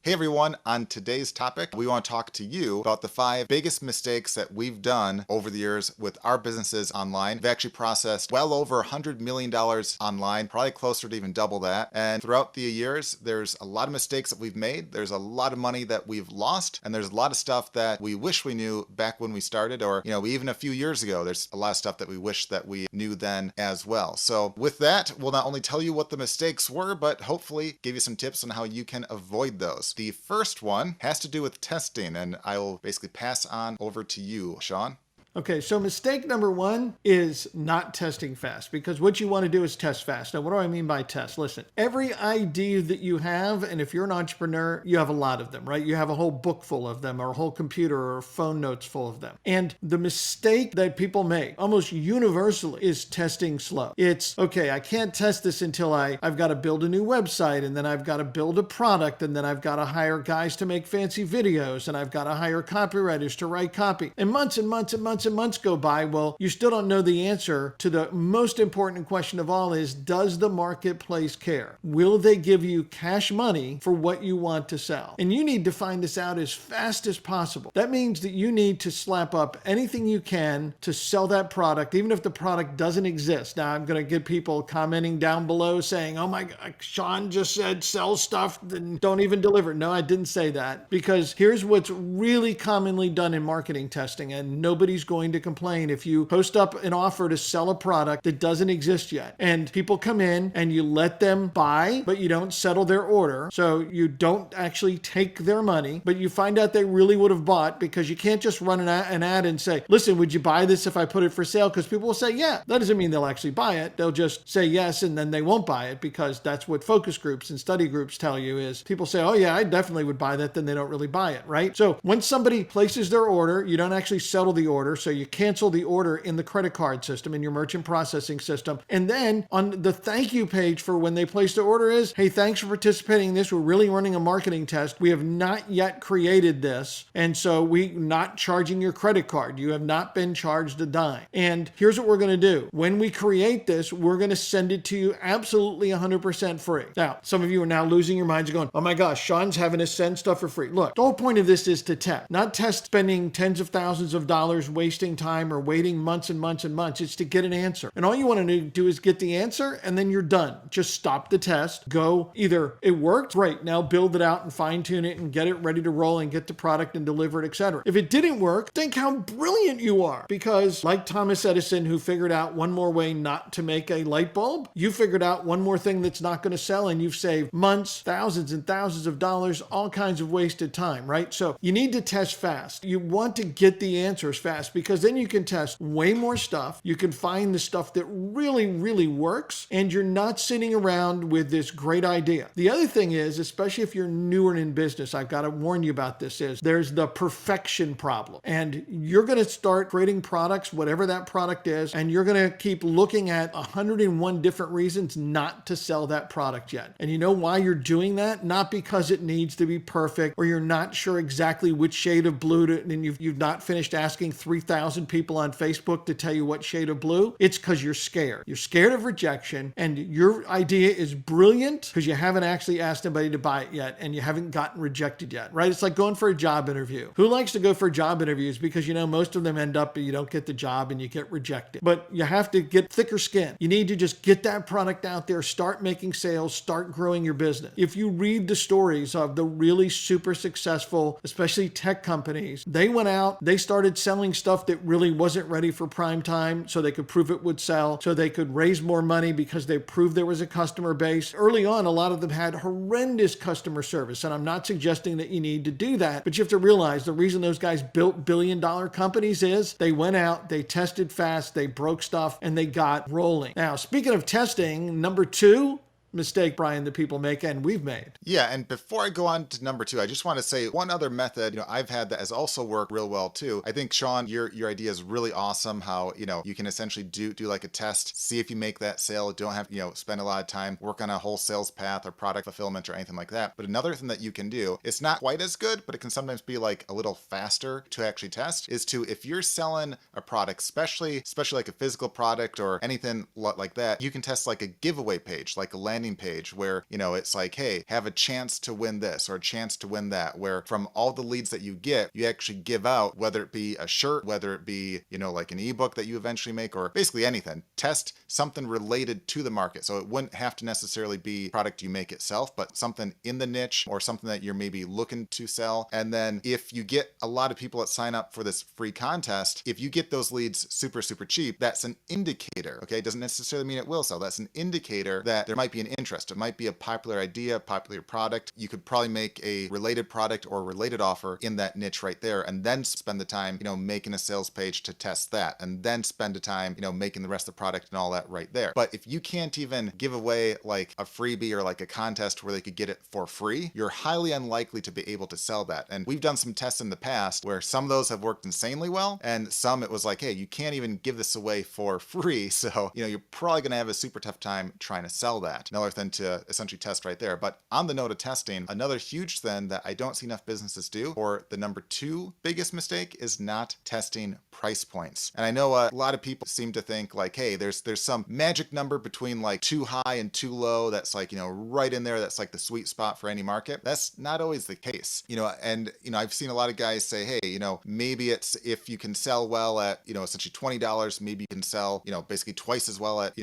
Hey everyone, on today's topic, we want to talk to you about the 5 biggest mistakes that we've done over the years with our businesses online. We've actually processed well over $100 million online, probably closer to even double that. And throughout the years, there's a lot of mistakes that we've made. There's a lot of money that we've lost, and there's a lot of stuff that we wish we knew back when we started, or even a few years ago. There's a lot of stuff that we wish that we knew then as well. So with that, we'll not only tell you what the mistakes were, but hopefully give you some tips on how you can avoid those. The first one has to do with testing, and I will basically pass on over to you, Sean. Okay, so mistake number 1 is not testing fast, because what you want to do is test fast. Now, what do I mean by test? Listen, every idea that you have, and if you're an entrepreneur, you have a lot of them, right? You have a whole book full of them, or a whole computer or phone notes full of them. And the mistake that people make almost universally is testing slow. It's, okay, I can't test this until I've got to build a new website, and then I've got to build a product, and then I've got to hire guys to make fancy videos, and I've got to hire copywriters to write copy. And months and months and months and months go by. Well, you still don't know the answer to the most important question of all is, does the marketplace care? Will they give you cash money for what you want to sell? And you need to find this out as fast as possible. That means that you need to slap up anything you can to sell that product, even if the product doesn't exist. Now, I'm going to get people commenting down below saying, oh my God, Sean just said sell stuff, then don't even deliver. No, I didn't say that, because here's what's really commonly done in marketing testing, and nobody's going to complain if you post up an offer to sell a product that doesn't exist yet, and people come in and you let them buy, but you don't settle their order. So you don't actually take their money, but you find out they really would have bought, because you can't just run an ad and say, listen, would you buy this if I put it for sale? Because people will say, yeah. That doesn't mean they'll actually buy it. They'll just say yes, and then they won't buy it, because that's what focus groups and study groups tell you is people say, oh yeah, I definitely would buy that. Then they don't really buy it, right? So when somebody places their order, you don't actually settle the order. So you cancel the order in the credit card system, in your merchant processing system. And then on the thank you page for when they place the order is, hey, thanks for participating in this. We're really running a marketing test. We have not yet created this. And so we're not charging your credit card. You have not been charged a dime. And here's what we're going to do. When we create this, we're going to send it to you absolutely 100% free. Now, some of you are now losing your minds going, oh my gosh, Sean's having us send stuff for free. Look, the whole point of this is to test, not test spending tens of thousands of dollars, wasting time, or waiting months and months and months. It's to get an answer. And all you want to do is get the answer, and then you're done. Just stop the test. Go, either it worked, great, now build it out and fine tune it and get it ready to roll and get the product and deliver it, etc. If it didn't work, think how brilliant you are. Because like Thomas Edison, who figured out one more way not to make a light bulb, you figured out one more thing that's not going to sell, and you've saved months, thousands and thousands of dollars, all kinds of wasted time, right? So you need to test fast. You want to get the answers fast, because then you can test way more stuff. You can find the stuff that really, really works, and you're not sitting around with this great idea. The other thing is, especially if you're newer in business, I've got to warn you about this, is there's the perfection problem. And you're going to start creating products, whatever that product is, and you're going to keep looking at 101 different reasons not to sell that product yet. And you know why you're doing that? Not because it needs to be perfect, or you're not sure exactly which shade of blue to, and you've not finished asking 3,000 people on Facebook to tell you what shade of blue. It's because you're scared. You're scared of rejection, and your idea is brilliant because you haven't actually asked anybody to buy it yet, and you haven't gotten rejected yet, right? It's like going for a job interview. Who likes to go for job interviews? Because most of them end up, you don't get the job and you get rejected. But you have to get thicker skin. You need to just get that product out there, start making sales, start growing your business. If you read the stories of the really super successful, especially tech companies, they went out, they started selling stuff that really wasn't ready for prime time, so they could prove it would sell, so they could raise more money because they proved there was a customer base. Early on, a lot of them had horrendous customer service, and I'm not suggesting that you need to do that, but you have to realize the reason those guys built billion-dollar companies is they went out, they tested fast, they broke stuff, and they got rolling. Now, speaking of testing, number 2, mistake, Brian, that people make and we've made. Yeah, and before I go on to number 2, I just want to say one other method, I've had that has also worked real well too. I think, Sean, your idea is really awesome, how, you can essentially do like a test, see if you make that sale, don't have, spend a lot of time, work on a whole sales path or product fulfillment or anything like that. But another thing that you can do, it's not quite as good, but it can sometimes be like a little faster to actually test, is to, if you're selling a product, especially like a physical product or anything like that, you can test like a giveaway page, like a landing landing page where, it's like, hey, have a chance to win this or a chance to win that, where from all the leads that you get, you actually give out, whether it be a shirt, whether it be, like an ebook that you eventually make, or basically anything. Test something related to the market. So it wouldn't have to necessarily be product you make itself, but something in the niche or something that you're maybe looking to sell. And then if you get a lot of people that sign up for this free contest, if you get those leads super, super cheap, that's an indicator. Okay. It doesn't necessarily mean it will sell. That's an indicator that there might be an interest. It might be a popular idea, popular product. You could probably make a related product or related offer in that niche right there, and then spend the time, making a sales page to test that, and then spend the time, making the rest of the product and all that right there. But if you can't even give away like a freebie or like a contest where they could get it for free, you're highly unlikely to be able to sell that. And we've done some tests in the past where some of those have worked insanely well, and some it was like, hey, you can't even give this away for free. So, you're probably going to have a super tough time trying to sell that. Another thing to essentially test right there. But on the note of testing, another huge thing that I don't see enough businesses do, or the number 2 biggest mistake, is not testing price points. And I know a lot of people seem to think like, hey, there's some magic number between like too high and too low that's like, right in there, that's like the sweet spot for any market. That's not always the case. And I've seen a lot of guys say, hey, maybe it's if you can sell well at, essentially $20, maybe you can sell, basically twice as well at,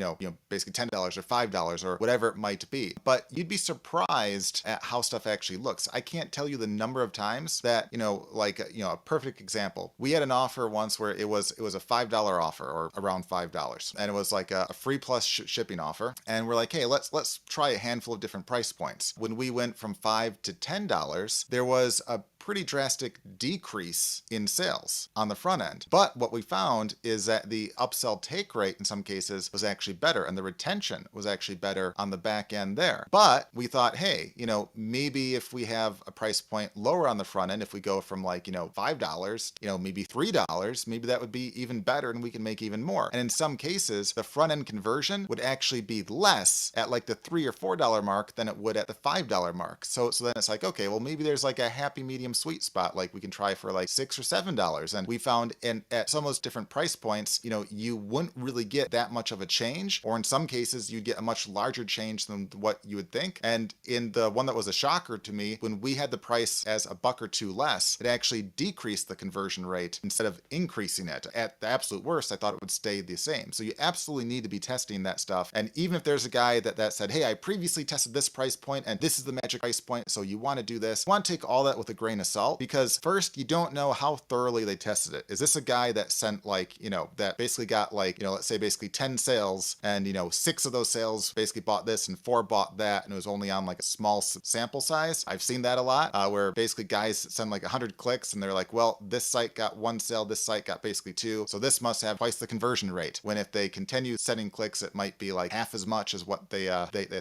basically $10 or $5 or whatever it might be. But you'd be surprised at how stuff actually looks. I can't tell you the number of times that, a perfect example. We had an offer once where it was a $5 offer, or around $5. And it was like a free plus shipping offer. And we're like, hey, let's try a handful of different price points. When we went from $5 to $10, there was a pretty drastic decrease in sales on the front end. But what we found is that the upsell take rate in some cases was actually better, and the retention was actually better on the back end there. But we thought, hey, maybe if we have a price point lower on the front end, if we go from like, $5, maybe $3, maybe that would be even better and we can make even more. And in some cases, the front end conversion would actually be less at like the $3 or $4 mark than it would at the $5 mark. So then it's like, okay, well, maybe there's like a happy medium sweet spot, like we can try for like $6 or $7. And we found at some of those different price points, you wouldn't really get that much of a change, or in some cases you'd get a much larger change than what you would think. And in the one that was a shocker to me, when we had the price as $1 or $2 less, it actually decreased the conversion rate instead of increasing it. At the absolute worst, I thought it would stay the same. So you absolutely need to be testing that stuff. And even if there's a guy that said, hey, I previously tested this price point and this is the magic price point, so you want to do this, you want to take all that with a grain of salt, because first, you don't know how thoroughly they tested it. Is this a guy that sent like, that basically got like, let's say basically 10 sales, and 6 of those sales basically bought this and 4 bought that, and it was only on like a small sample size? I've seen that a lot, where basically guys send like 100 clicks and they're like, well, this site got 1 sale, this site got basically 2, so this must have twice the conversion rate. When if they continue sending clicks, it might be like half as much as what they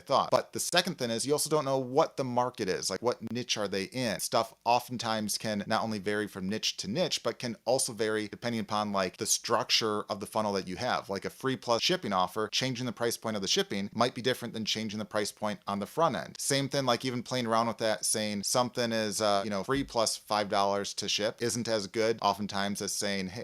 thought. But the second thing is, you also don't know what the market is, like what niche are they in. Stuff oftentimes can not only vary from niche to niche, but can also vary depending upon like the structure of the funnel that you have. Like a free plus shipping offer, changing the price point of the shipping might be different than changing the price point on the front end. Same thing, like even playing around with that, saying something is free plus $5 to ship isn't as good oftentimes as saying, hey,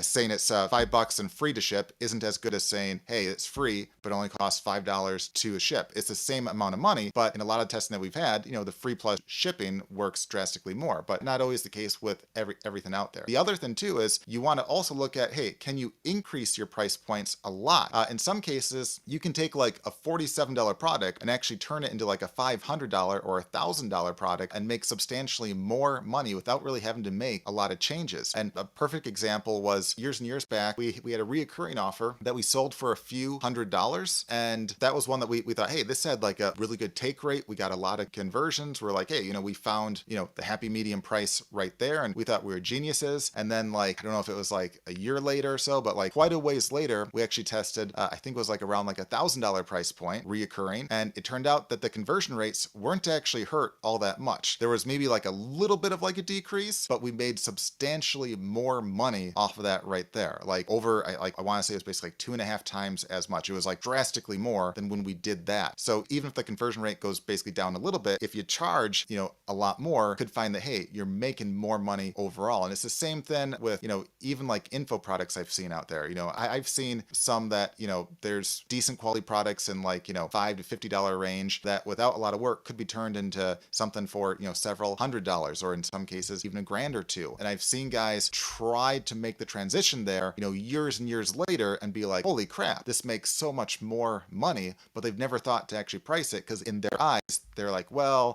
saying it's $5 and free to ship isn't as good as saying, hey, it's free but only costs $5 to ship. It's the same amount of money, but in a lot of testing that we've had, the free plus shipping works drastically more, but not always the case with everything out there. The other thing too is you want to also look at, hey, can you increase your price points a lot? In some cases, you can take like a $47 product and actually turn it into like a $500 or $1,000 product and make substantially more money without really having to make a lot of changes. And a perfect example was years and years back, we had a reoccurring offer that we sold for a few $100s. And that was one that we thought, hey, this had like a really good take rate. We got a lot of conversions. We're like, hey, we found, the happy medium price right there. And we thought we were geniuses. And then like, I don't know if it was like a year later or so, but like quite a ways later, we actually tested, I think it was like around like $1,000 price point reoccurring. And it turned out that the conversion rates weren't actually hurt all that much. There was maybe like a little bit of like a decrease, but we made substantially more money off of that right there. Like over, I want to say it was basically like 2.5 times as much. It was like drastically more than when we did that. So even if the conversion rate goes basically down a little bit, if you charge, a lot more, could find that, hey, you're making more money overall. And it's the same thing with, even like info products I've seen out there. I've seen some that, there's decent quality products in like, $5 to $50 range that without a lot of work could be turned into something for, several $100s, or in some cases even $1,000 or $2,000. And I've seen guys try to make the transition there, years and years later and be like, holy crap, this makes so much more money, but they've never thought to actually price it, because in their eyes, they're like, well,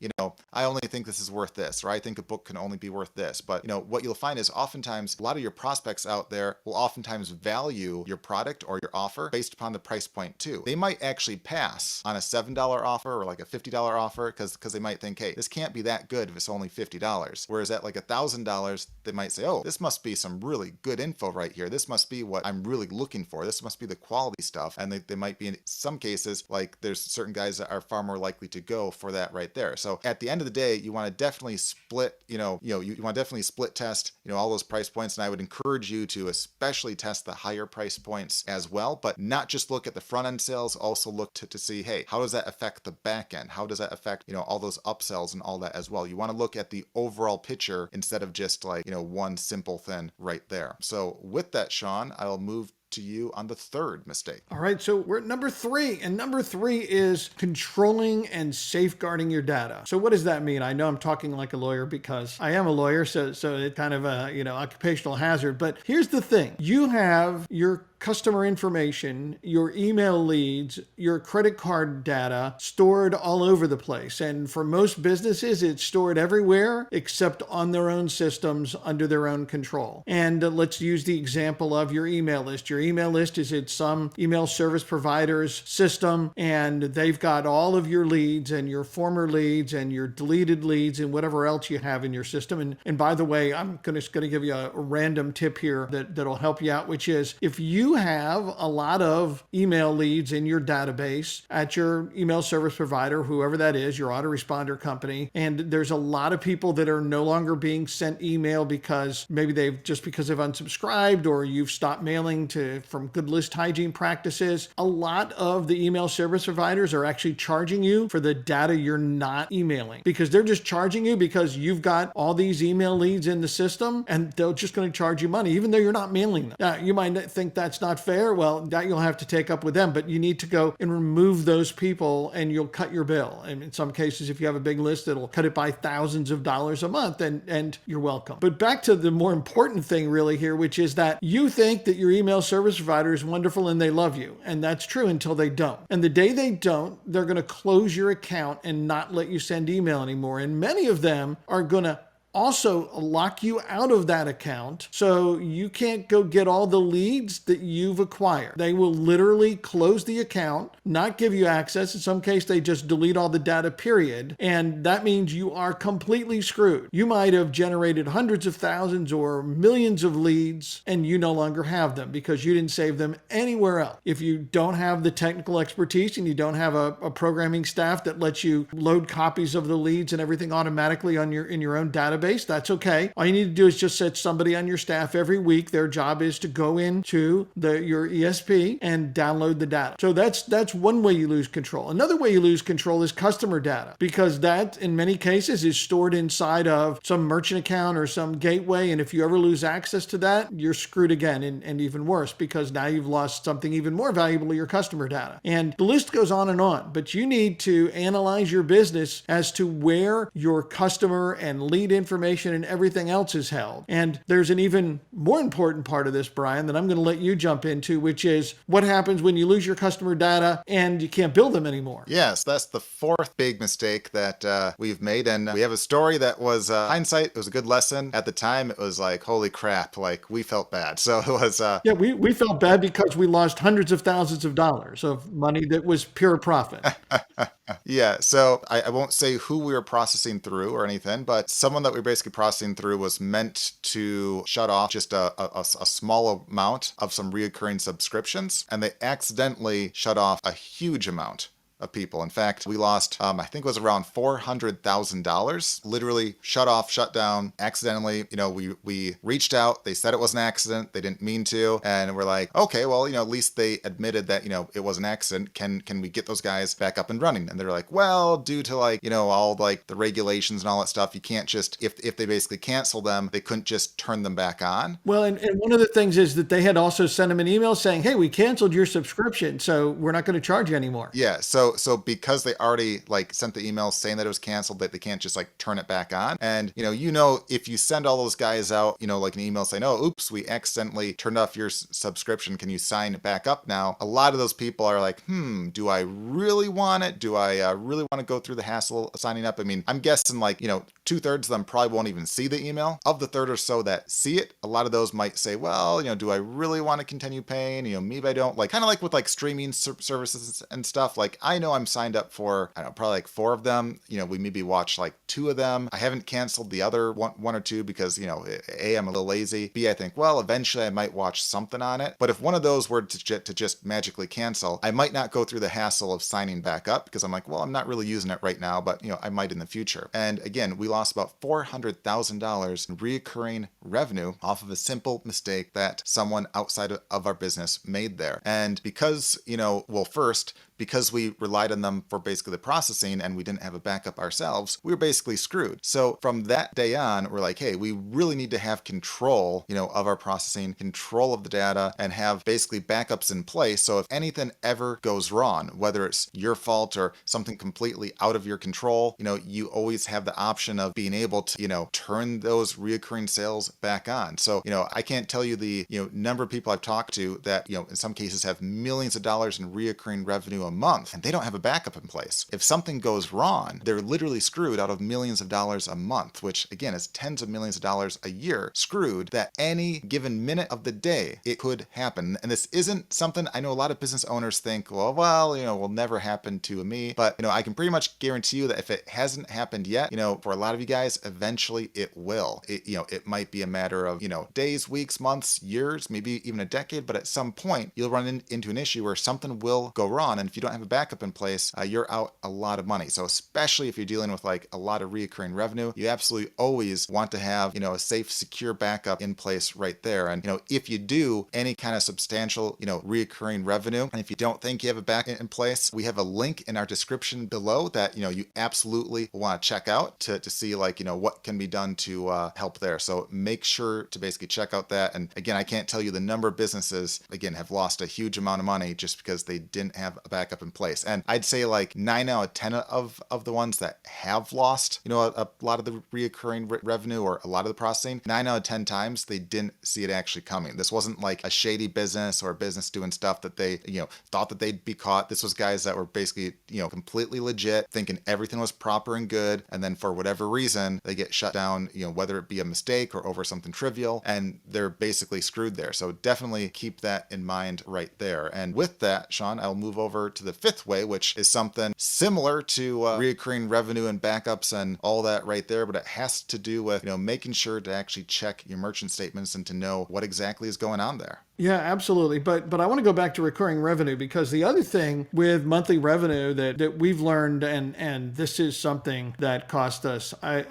I only think this is worth this, or I think a book can only be worth this. But, what you'll find is oftentimes a lot of your prospects out there will oftentimes value your product or your offer based upon the price point too. They might actually pass on a $7 offer or like a $50 offer because they might think, hey, this can't be that good if it's only $50. Whereas at like $1,000, they might say, oh, this must be some really good info right here. This must be what I'm really looking for. This must be the quality stuff. And they might be, in some cases, like there's certain guys that are far more likely to go for that right there. So at the end of the day, you want to definitely split, you want to definitely split test, all those price points. And I would encourage you to especially test the higher price points as well, but not just look at the front end sales, also look to see, hey, how does that affect the back end? How does that affect, all those upsells and all that as well? You want to look at the overall picture instead of just like, one simple thing right there. So with that, Sean, I'll move to you on the third mistake. All right, so we're at number 3, and number 3 is controlling and safeguarding your data. So what does that mean? I know I'm talking like a lawyer because I am a lawyer, so it's kind of a, occupational hazard, but here's the thing. You have your customer information, your email leads, your credit card data stored all over the place. And for most businesses, it's stored everywhere except on their own systems under their own control. And let's use the example of your email list. Your email list is at some email service provider's system, and they've got all of your leads and your former leads and your deleted leads and whatever else you have in your system. And by the way, I'm just going to give you a random tip here that'll help you out, which is if you have a lot of email leads in your database at your email service provider, whoever that is, your autoresponder company, and there's a lot of people that are no longer being sent email because maybe they've unsubscribed, or you've stopped mailing from good list hygiene practices. A lot of the email service providers are actually charging you for the data you're not emailing, because they're just charging you because you've got all these email leads in the system, and they're just going to charge you money even though you're not mailing them. Now, you might think that's not fair. Well, that you'll have to take up with them, but you need to go and remove those people and you'll cut your bill. And in some cases, if you have a big list, it'll cut it by thousands of dollars a month, and you're welcome. But back to the more important thing really here, which is that you think that your email service provider is wonderful and they love you. And that's true until they don't. And the day they don't, they're going to close your account and not let you send email anymore. And many of them are going to also lock you out of that account, so you can't go get all the leads that you've acquired. They will literally close the account, not give you access. In some case, they just delete all the data, period. And that means you are completely screwed. You might have generated hundreds of thousands or millions of leads, and you no longer have them because you didn't save them anywhere else. If you don't have the technical expertise and you don't have a programming staff that lets you load copies of the leads and everything automatically in your own database, that's okay. All you need to do is just set somebody on your staff every week. Their job is to go into your ESP and download the data. So that's one way you lose control. Another way you lose control is customer data, because that in many cases is stored inside of some merchant account or some gateway. And if you ever lose access to that, you're screwed again, and even worse, because now you've lost something even more valuable, your customer data. And the list goes on, but you need to analyze your business as to where your customer and lead information and everything else is held. And there's an even more important part of this, Brian, that I'm going to let you jump into, which is what happens when you lose your customer data and you can't bill them anymore. Yes, that's the fourth big mistake that we've made. And we have a story that was hindsight. It was a good lesson. At the time, it was like, holy crap, like we felt bad. So it was... Yeah, we felt bad because we lost hundreds of thousands of dollars of money that was pure profit. Yeah, so I won't say who we were processing through or anything, but someone that we were basically processing through was meant to shut off just a small amount of some reoccurring subscriptions, and they accidentally shut off a huge amount of people. In fact, we lost, I think it was around $400,000, literally shut down accidentally. We reached out, they said it was an accident, they didn't mean to. And we're like, okay, well, at least they admitted that, it was an accident. Can we get those guys back up and running? And they're like, well, due to all the regulations and all that stuff, you can't just, if they basically cancel them, they couldn't just turn them back on. Well, and one of the things is that they had also sent them an email saying, hey, we canceled your subscription, so we're not going to charge you anymore. Yeah. So because they already sent the email saying that it was canceled, that they can't just turn it back on. And, if you send all those guys out, an email saying, oh, oops, we accidentally turned off your subscription. Can you sign it back up now? A lot of those people are like, do I really want it? Do I really want to go through the hassle of signing up? I mean, I'm guessing 2/3 of them probably won't even see the email. Of the third or so that see it, a lot of those might say, well, do I really want to continue paying? Maybe I don't. Kind of with streaming services and stuff. I know I'm signed up for, I don't know, probably 4 of them. We maybe watch 2 of them. I haven't canceled the other one or 2 because, A, I'm a little lazy. B, I think, well, eventually I might watch something on it. But if one of those were to just magically cancel, I might not go through the hassle of signing back up because I'm like, well, I'm not really using it right now, but I might in the future. And again, we lost about $400,000 in recurring revenue off of a simple mistake that someone outside of our business made there. And because, first, because we relied on them for basically the processing and we didn't have a backup ourselves, we were basically screwed. So from that day on, we're like, hey, we really need to have control, of our processing, control of the data, and have basically backups in place. So if anything ever goes wrong, whether it's your fault or something completely out of your control, you always have the option of being able to, turn those reoccurring sales back on. So, I can't tell you the, number of people I've talked to that, in some cases have millions of dollars in reoccurring revenue a month, and they don't have a backup in place. If something goes wrong, they're literally screwed out of millions of dollars a month, which again is tens of millions of dollars a year, screwed that any given minute of the day, it could happen. And this isn't something I know a lot of business owners think, well, will never happen to me. But, I can pretty much guarantee you that if it hasn't happened yet, for a lot of you guys, eventually it will. It might be a matter of, days, weeks, months, years, maybe even a decade, but at some point you'll run into an issue where something will go wrong. And if you don't have a backup in place, you're out a lot of money. So especially if you're dealing with a lot of reoccurring revenue, you absolutely always want to have, a safe, secure backup in place right there. And, if you do any kind of substantial, reoccurring revenue, and if you don't think you have a backup in place, we have a link in our description below that, you absolutely want to check out to see what can be done to help there. So make sure to basically check out that. And again, I can't tell you the number of businesses, again, have lost a huge amount of money just because they didn't have a backup in place. And I'd say 9 out of 10 of the ones that have lost, a lot of the reoccurring revenue or a lot of the processing, 9 out of 10 times they didn't see it actually coming. This wasn't a shady business or a business doing stuff that they, thought that they'd be caught. This was guys that were basically, completely legit, thinking everything was proper and good. And then for whatever reason, they get shut down, whether it be a mistake or over something trivial, and they're basically screwed there. So definitely keep that in mind right there. And with that, Sean, I'll move over to the 5th way, which is something similar to recurring revenue and backups and all that right there, but it has to do with, making sure to actually check your merchant statements and to know what exactly is going on there. Yeah, absolutely. But I want to go back to recurring revenue, because the other thing with monthly revenue that we've learned, and this is something that cost us, I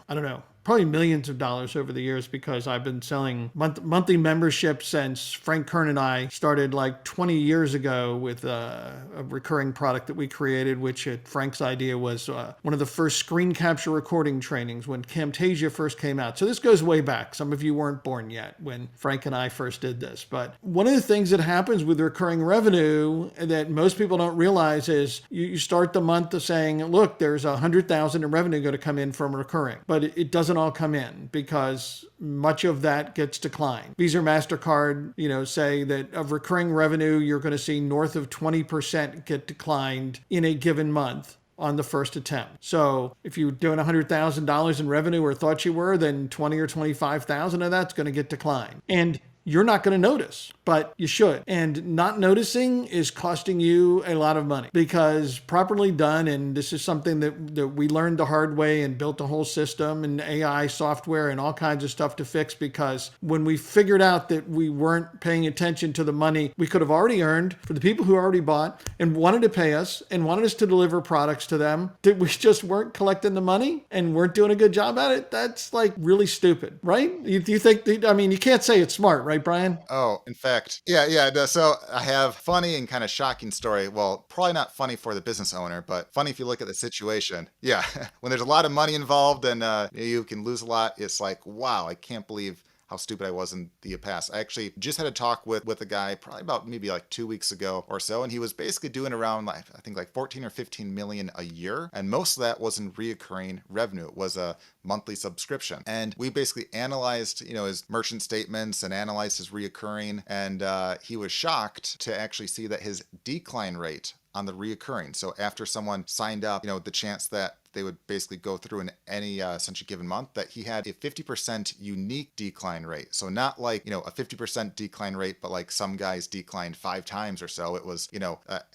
don't know, probably millions of dollars over the years, because I've been selling monthly memberships since Frank Kern and I started 20 years ago with a recurring product that we created, which Frank's idea was one of the first screen capture recording trainings when Camtasia first came out. So this goes way back. Some of you weren't born yet when Frank and I first did this. But one of the things that happens with recurring revenue that most people don't realize is you start the month saying, look, there's $100,000 in revenue going to come in from recurring, but it doesn't all come in because much of that gets declined. Visa or MasterCard, say that of recurring revenue, you're going to see north of 20% get declined in a given month on the first attempt. So if you're doing $100,000 in revenue or thought you were, then 20 or 25,000 of that's going to get declined. And you're not going to notice, but you should. And not noticing is costing you a lot of money, because properly done, and this is something that we learned the hard way and built a whole system and AI software and all kinds of stuff to fix, because when we figured out that we weren't paying attention to the money we could have already earned for the people who already bought and wanted to pay us and wanted us to deliver products to them, that we just weren't collecting the money and weren't doing a good job at it, that's like really stupid, right? You think, I mean, you can't say it's smart, right, Brian? Oh, in fact, yeah. So I have funny and kind of shocking story. Well, probably not funny for the business owner, but funny if you look at the situation. Yeah, when there's a lot of money involved and you can lose a lot, it's like, wow, I can't believe how stupid I was in the past. I actually just had a talk with a guy probably about maybe like 2 weeks ago or so, and he was basically doing around like, I think like 14 or 15 million a year, and most of that wasn't reoccurring revenue. It was a monthly subscription. And we basically analyzed, his merchant statements and analyzed his reoccurring, and he was shocked to actually see that his decline rate on the reoccurring. So after someone signed up, the chance that they would basically go through in any essentially given month, that he had a 50% unique decline rate. So not like, a 50% decline rate, but like some guys declined 5 times or so. It was,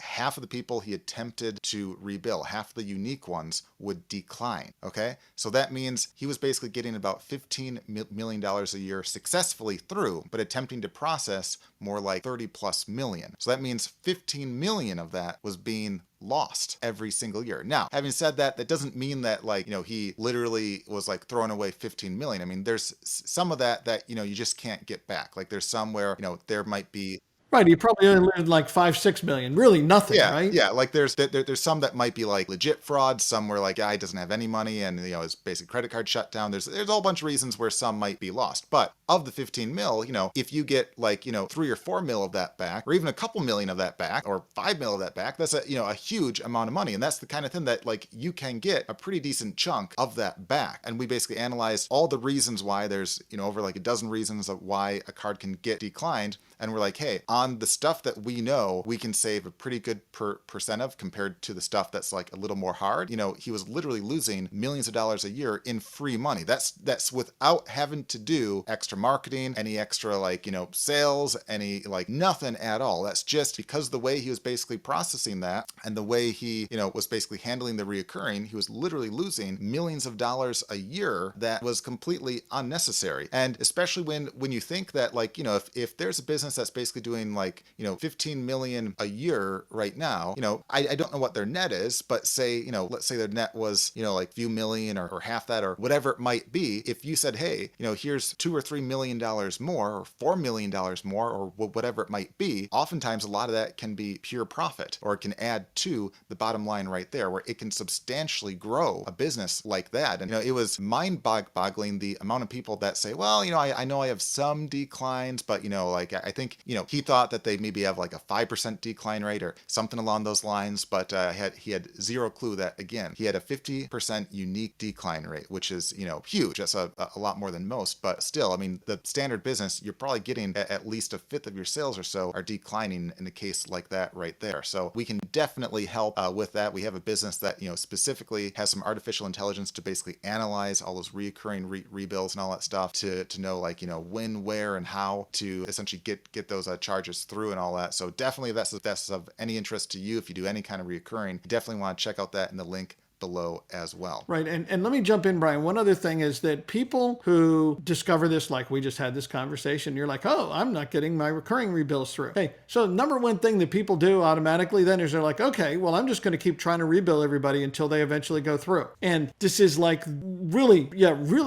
half of the people he attempted to rebill, half of the unique ones would decline. Okay. So that means he was basically getting about $15 million a year successfully through, but attempting to process more like 30 plus million. So that means 15 million of that was being lost every single year. Now, having said that, that doesn't mean that he literally was like throwing away 15 million. I mean, there's some of that, you just can't get back. Like there's some where, there might be. Right, he probably only earned like 5-6 million. Really nothing, right? Yeah. Like there's some that might be like legit fraud. Some where like guy doesn't have any money and his basic credit card shut down. There's a whole bunch of reasons where some might be lost. But of the 15 mil, if you get like 3 or 4 mil of that back, or even a couple million of that back, or 5 mil of that back, that's a huge amount of money. And that's the kind of thing that like you can get a pretty decent chunk of that back. And we basically analyzed all the reasons why. There's over like a dozen reasons of why a card can get declined. And we're like, hey, on the stuff that we know, we can save a pretty good percent of compared to the stuff that's like a little more hard. He was literally losing millions of dollars a year in free money. That's without having to do extra marketing, any extra like, sales, any like nothing at all. That's just because the way he was basically processing that and the way he, was basically handling the reoccurring, he was literally losing millions of dollars a year that was completely unnecessary. And especially when you think that like, if there's a business that's basically doing like, 15 million a year right now, I don't know what their net is, but say, let's say their net was, like few million or half that or whatever it might be. If you said, hey, here's $2 or $3 million more or $4 million more or whatever it might be, oftentimes a lot of that can be pure profit, or it can add to the bottom line right there, where it can substantially grow a business like that. And, it was mind-boggling the amount of people that say, well, I know I have some declines, but, like I think, he thought that they maybe have like a 5% decline rate or something along those lines, but he had zero clue that, again, he had a 50% unique decline rate, which is, huge. That's a lot more than most, but still, I mean, the standard business, you're probably getting at least a fifth of your sales or so are declining in a case like that right there. So we can definitely help with that. We have a business that, specifically has some artificial intelligence to basically analyze all those reoccurring rebills and all that stuff to know like, when, where, and how to essentially get those charges through and all that. So definitely if that's of any interest to you, if you do any kind of reoccurring, definitely want to check out that in the link below as well. Right. And let me jump in, Brian. One other thing is that people who discover this, like we just had this conversation, you're like, oh, I'm not getting my recurring rebills through. Okay. So number one thing that people do automatically then is they're like, okay, well, I'm just going to keep trying to rebill everybody until they eventually go through. And this is like really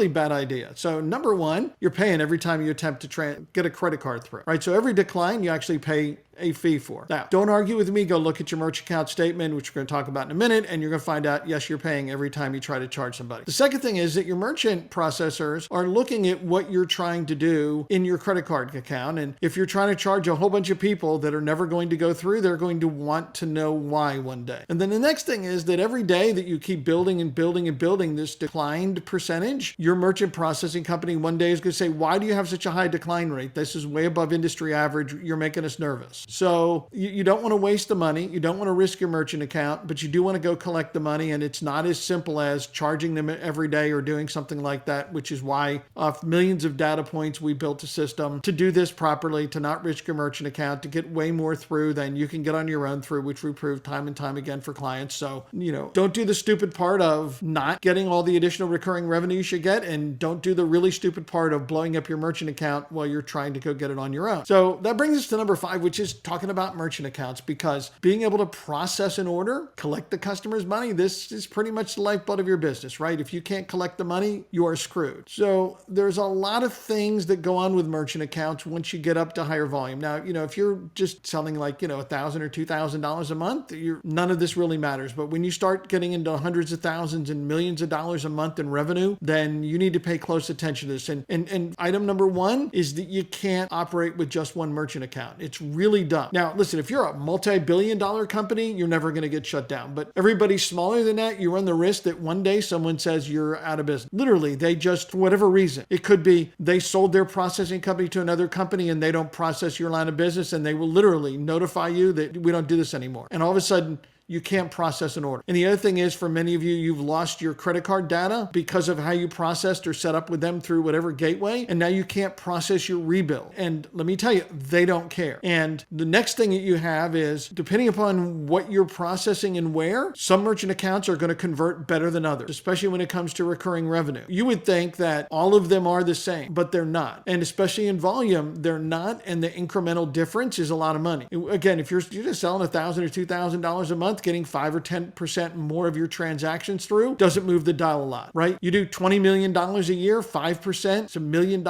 bad idea. So number one, you're paying every time you attempt to get a credit card through, right? So every decline, you actually pay a fee for. Now, don't argue with me. Go look at your merch account statement, which we're going to talk about in a minute, and you're going to find out, yes, you're paying every time you try to charge somebody. The second thing is that your merchant processors are looking at what you're trying to do in your credit card account. And if you're trying to charge a whole bunch of people that are never going to go through, they're going to want to know why one day. And then the next thing is that every day that you keep building and building and building this declined percentage, your merchant processing company one day is going to say, why do you have such a high decline rate? This is way above industry average. You're making us nervous. this. So you don't want to waste the money. You don't want to risk your merchant account, but you do want to go collect the money. And it's not as simple as charging them every day or doing something like that, which is why off millions of data points, we built a system to do this properly, to not risk your merchant account, to get way more through than you can get on your own through, which we proved time and time again for clients. So, don't do the stupid part of not getting all the additional recurring revenue you should get, and don't do the really stupid part of blowing up your merchant account while you're trying to go get it on your own. So that brings us to number 5, which is talking about merchant accounts, because being able to process an order, collect the customer's money, this is pretty much the lifeblood of your business, right? If you can't collect the money, you are screwed. So there's a lot of things that go on with merchant accounts once you get up to higher volume. Now, if you're just selling like, $1,000 or $2,000 a month, none of this really matters. But when you start getting into hundreds of thousands and millions of dollars a month in revenue, then you need to pay close attention to this. And item number 1 is that you can't operate with just one merchant account. It's really dumb. Now, listen, if you're a multi-billion-dollar company, you're never going to get shut down. But everybody smaller than that, you run the risk that one day someone says you're out of business. Literally, they just, for whatever reason, it could be they sold their processing company to another company and they don't process your line of business, and they will literally notify you that we don't do this anymore. And all of a sudden, you can't process an order. And the other thing is, for many of you, you've lost your credit card data because of how you processed or set up with them through whatever gateway, and now you can't process your rebill. And let me tell you, they don't care. And the next thing that you have is, depending upon what you're processing and where, some merchant accounts are going to convert better than others, especially when it comes to recurring revenue. You would think that all of them are the same, but they're not. And especially in volume, they're not, and the incremental difference is a lot of money. Again, if you're just selling $1,000 or $2,000 a month, getting 5 or 10% more of your transactions through doesn't move the dial a lot, right? You do $20 million a year, 5%, it's $1 million.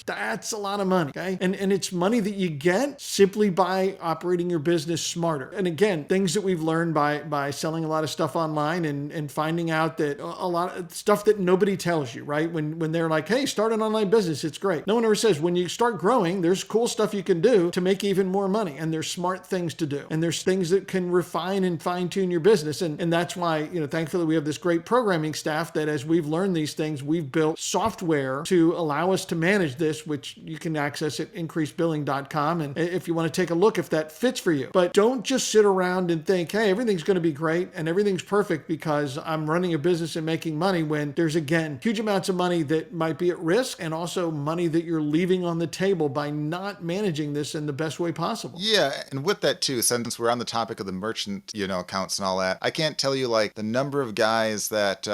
That's a lot of money, okay? And it's money that you get simply by operating your business smarter. And again, things that we've learned by selling a lot of stuff online and finding out that a lot of stuff that nobody tells you, right? When they're like, hey, start an online business, it's great. No one ever says, when you start growing, there's cool stuff you can do to make even more money. And there's smart things to do. And there's things that can refine and fine-tune your business. And that's why, thankfully we have this great programming staff that, as we've learned these things, we've built software to allow us to manage this, which you can access at increasebilling.com. And if you want to take a look if that fits for you. But don't just sit around and think, hey, everything's going to be great and everything's perfect because I'm running a business and making money, when there's, again, huge amounts of money that might be at risk, and also money that you're leaving on the table by not managing this in the best way possible. Yeah, and with that too, since we're on the topic of the merchant, accounts and all that, I can't tell you like the number of guys that,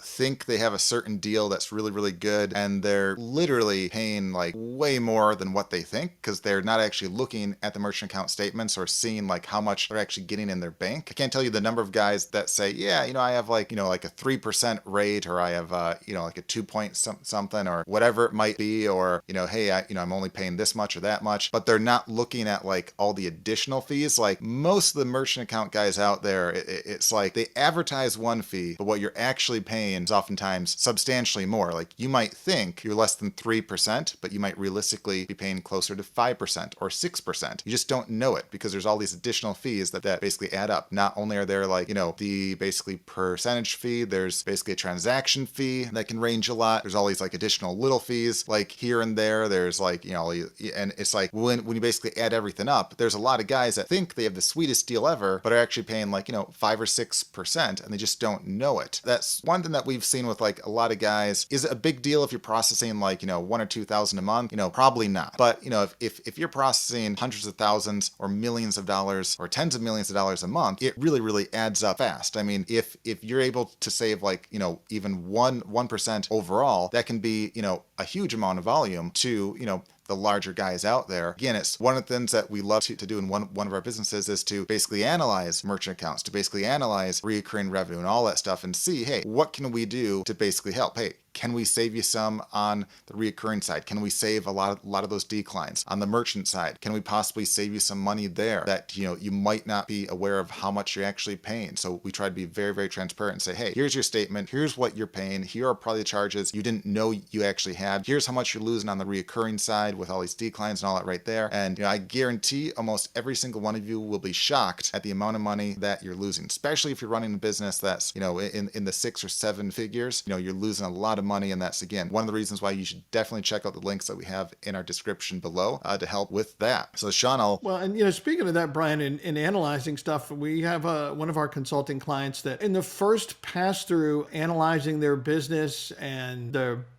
think they have a certain deal that's really, really good, and they're literally paying like way more than what they think, because they're not actually looking at the merchant account statements or seeing like how much they're actually getting in their bank. I can't tell you the number of guys that say, yeah, I have like, like a 3% rate, or I have, like a 2 point something, or whatever it might be, or, hey, I'm only paying this much or that much, but they're not looking at like all the additional fees. Like most of the merchant account guys out there, it's like they advertise one fee, but what you're actually paying is oftentimes substantially more. Like you might think you're less than 3%, but you might realistically be paying closer to 5% or 6%. You just don't know it because there's all these additional fees that basically add up. Not only are there like, the basically percentage fee, there's basically a transaction fee that can range a lot. There's all these like additional little fees like here and there. There's like, and it's like when you basically add everything up, there's a lot of guys that think they have the sweetest deal ever, but are actually paying like, 5 or 6%, and they just don't know it. That's one thing that we've seen with like a lot of guys. Is it a big deal if you're processing like, 1 or 2,000 a month? Probably not. But, if you're processing hundreds of thousands or millions of dollars or tens of millions of dollars a month, it really, really adds up fast. I mean, if you're able to save like, even 1% overall, that can be, a huge amount of volume to, the larger guys out there. Again, it's one of the things that we love to do in one of our businesses is to basically analyze merchant accounts, to basically analyze recurring revenue and all that stuff, and see, hey, what can we do to basically help? Hey, can we save you some on the recurring side? Can we save a lot of those declines on the merchant side? Can we possibly save you some money there that you might not be aware of how much you're actually paying? So we try to be very, very transparent and say, hey, here's your statement. Here's what you're paying. Here are probably the charges you didn't know you actually had. Here's how much you're losing on the recurring side with all these declines and all that right there. And I guarantee almost every single one of you will be shocked at the amount of money that you're losing, especially if you're running a business that's in the 6 or 7 figures. You're losing a lot of money. And that's, again, one of the reasons why you should definitely check out the links that we have in our description below to help with that. So Sean, Well, and speaking of that, Brian, in analyzing stuff, we have one of our consulting clients that in the first pass through analyzing their business and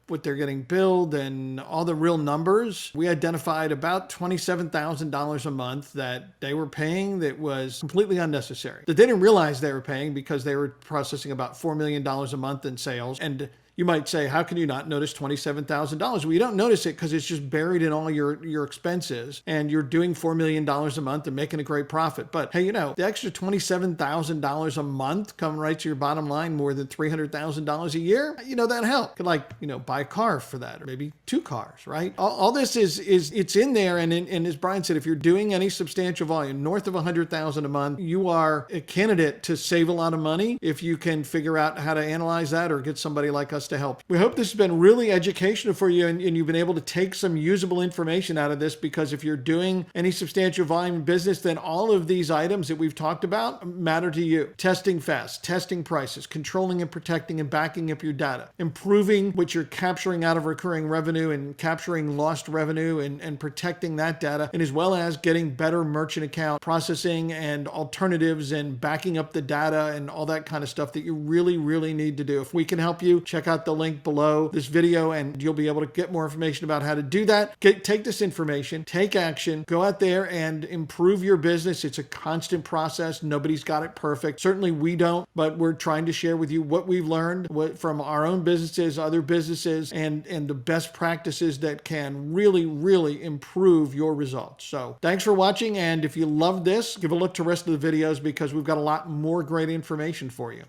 what they're getting billed and all the real numbers, we identified about $27,000 a month that they were paying that was completely unnecessary, that they didn't realize they were paying because they were processing about $4 million a month in sales. And you might say, how can you not notice $27,000? Well, you don't notice it because it's just buried in all your expenses, and you're doing $4 million a month and making a great profit. But hey, the extra $27,000 a month coming right to your bottom line, more than $300,000 a year, that help. Could buy a car for that, or maybe 2 cars, right? All this is it's in there. And as Brian said, if you're doing any substantial volume north of $100,000 a month, you are a candidate to save a lot of money if you can figure out how to analyze that or get somebody like us to help. We hope this has been really educational for you, and you've been able to take some usable information out of this, because if you're doing any substantial volume business, then all of these items that we've talked about matter to you. Testing fast, testing prices, controlling and protecting and backing up your data, improving what you're capturing out of recurring revenue and capturing lost revenue and protecting that data, and as well as getting better merchant account processing and alternatives and backing up the data and all that kind of stuff that you really, really need to do. If we can help you, check out the link below this video and you'll be able to get more information about how to do that. Take this information, take action, go out there and improve your business. It's a constant process. Nobody's got it perfect. Certainly we don't, but we're trying to share with you what we've learned from our own businesses, other businesses, and the best practices that can really, really improve your results. So thanks for watching. And if you love this, give a look to the rest of the videos, because we've got a lot more great information for you.